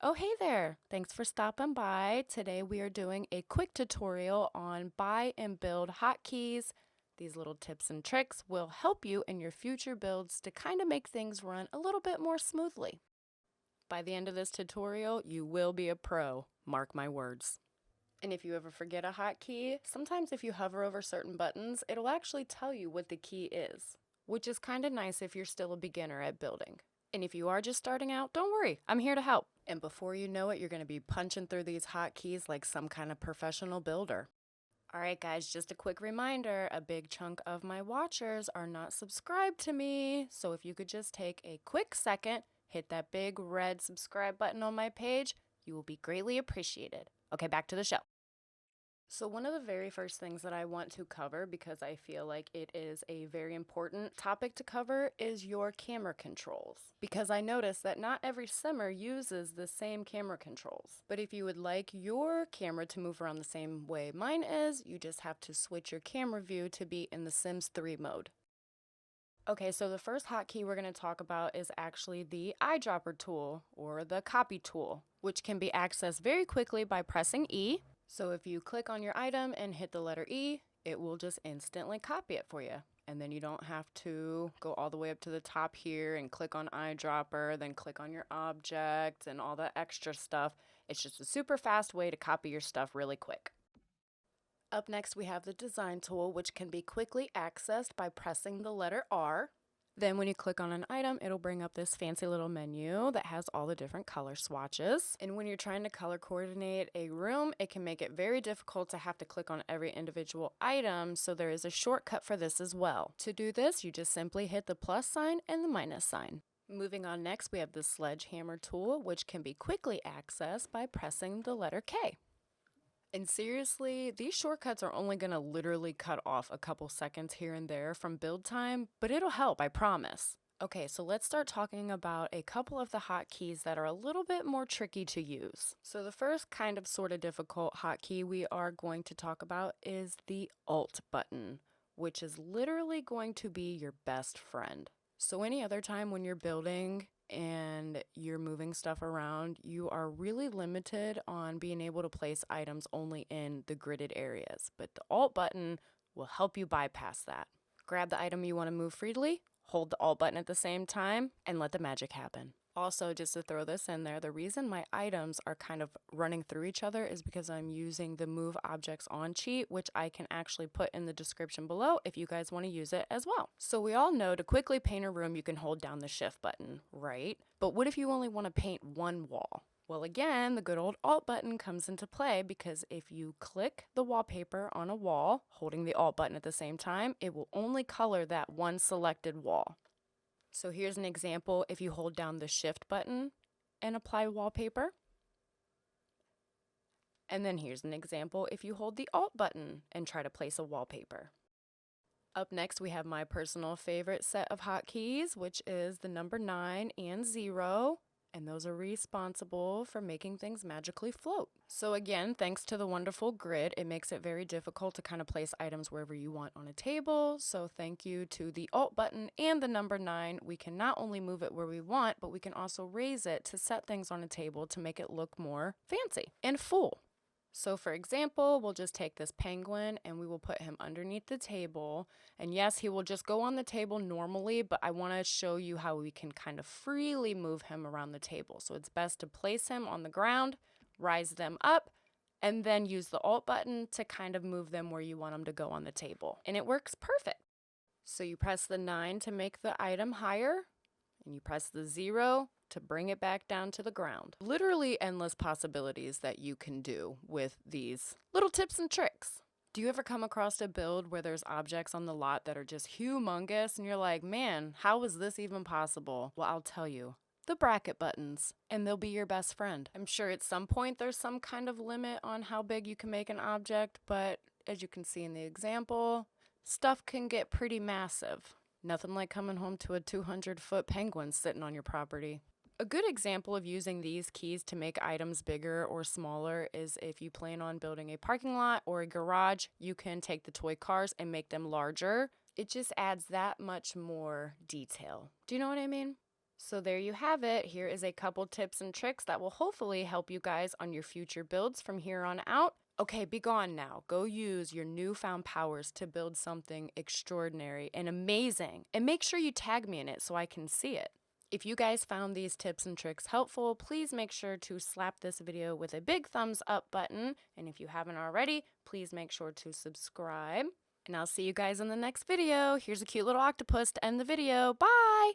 Oh, hey there! Thanks for stopping by. Today we are doing a quick tutorial on buy and build hotkeys. These little tips and tricks will help you in your future builds to kind of make things run a little bit more smoothly. By the end of this tutorial, you will be a pro, mark my words. And if you ever forget a hotkey, sometimes if you hover over certain buttons, it'll actually tell you what the key is, which is kind of nice if you're still a beginner at building. And if you are just starting out, don't worry, I'm here to help. And before you know it, you're going to be punching through these hotkeys like some kind of professional builder. Alright guys, just a quick reminder, a big chunk of my watchers are not subscribed to me, so if you could just take a quick second, hit that big red subscribe button on my page, you will be greatly appreciated. Okay, back to the show. So one of the very first things that I want to cover, because I feel like it is a very important topic to cover, is your camera controls. Because I noticed that not every simmer uses the same camera controls. But if you would like your camera to move around the same way mine is, you just have to switch your camera view to be in the Sims 3 mode. Okay, so the first hotkey we're going to talk about is actually the Eyedropper tool, or the copy tool, which can be accessed very quickly by pressing E. So if you click on your item and hit the letter E, it will just instantly copy it for you. And then you don't have to go all the way up to the top here and click on Eyedropper, then click on your object and all that extra stuff. It's just a super fast way to copy your stuff really quick. Up next we have the design tool, which can be quickly accessed by pressing the letter R. Then when you click on an item, it'll bring up this fancy little menu that has all the different color swatches. And when you're trying to color coordinate a room, it can make it very difficult to have to click on every individual item, so there is a shortcut for this as well. To do this, you just simply hit the plus sign and the minus sign. Moving on next, we have the Sledgehammer Tool, which can be quickly accessed by pressing the letter K. And seriously, these shortcuts are only going to literally cut off a couple seconds here and there from build time, but it'll help, I promise. Okay, so let's start talking about a couple of the hotkeys that are a little bit more tricky to use. So the first kind of sort of difficult hotkey we are going to talk about is the Alt button, which is literally going to be your best friend. So any other time when you're building and you're moving stuff around, you are really limited on being able to place items only in the gridded areas. But the Alt button will help you bypass that. Grab the item you want to move freely, hold the Alt button at the same time, and let the magic happen. Also, just to throw this in there, the reason my items are kind of running through each other is because I'm using the Move Objects On cheat, which I can actually put in the description below if you guys want to use it as well. So we all know to quickly paint a room, you can hold down the Shift button, right? But what if you only want to paint one wall? Well, again, the good old Alt button comes into play, because if you click the wallpaper on a wall, holding the Alt button at the same time, it will only color that one selected wall. So here's an example if you hold down the Shift button and apply wallpaper. And then here's an example if you hold the Alt button and try to place a wallpaper. Up next we have my personal favorite set of hotkeys, which is the number 9 and 0. And those are responsible for making things magically float. So again, thanks to the wonderful grid, it makes it very difficult to kind of place items wherever you want on a table. So thank you to the Alt button and the number 9, we can not only move it where we want, but we can also raise it to set things on a table to make it look more fancy and full. So for example, we'll just take this penguin and we will put him underneath the table. And yes, he will just go on the table normally, but I want to show you how we can kind of freely move him around the table. So it's best to place him on the ground, rise them up, and then use the Alt button to kind of move them where you want them to go on the table. And it works perfect. So you press the 9 to make the item higher, and you press the 0 to bring it back down to the ground. Literally endless possibilities that you can do with these little tips and tricks. Do you ever come across a build where there's objects on the lot that are just humongous and you're like, man, how is this even possible? Well, I'll tell you. The bracket buttons, and they'll be your best friend. I'm sure at some point there's some kind of limit on how big you can make an object, but as you can see in the example, stuff can get pretty massive. Nothing like coming home to a 200-foot penguin sitting on your property. A good example of using these keys to make items bigger or smaller is if you plan on building a parking lot or a garage, you can take the toy cars and make them larger. It just adds that much more detail. Do you know what I mean? So there you have it. Here is a couple tips and tricks that will hopefully help you guys on your future builds from here on out. Okay, be gone now. Go use your newfound powers to build something extraordinary and amazing. And make sure you tag me in it so I can see it. If you guys found these tips and tricks helpful, please make sure to slap this video with a big thumbs up button. And if you haven't already, please make sure to subscribe. And I'll see you guys in the next video. Here's a cute little octopus to end the video. Bye!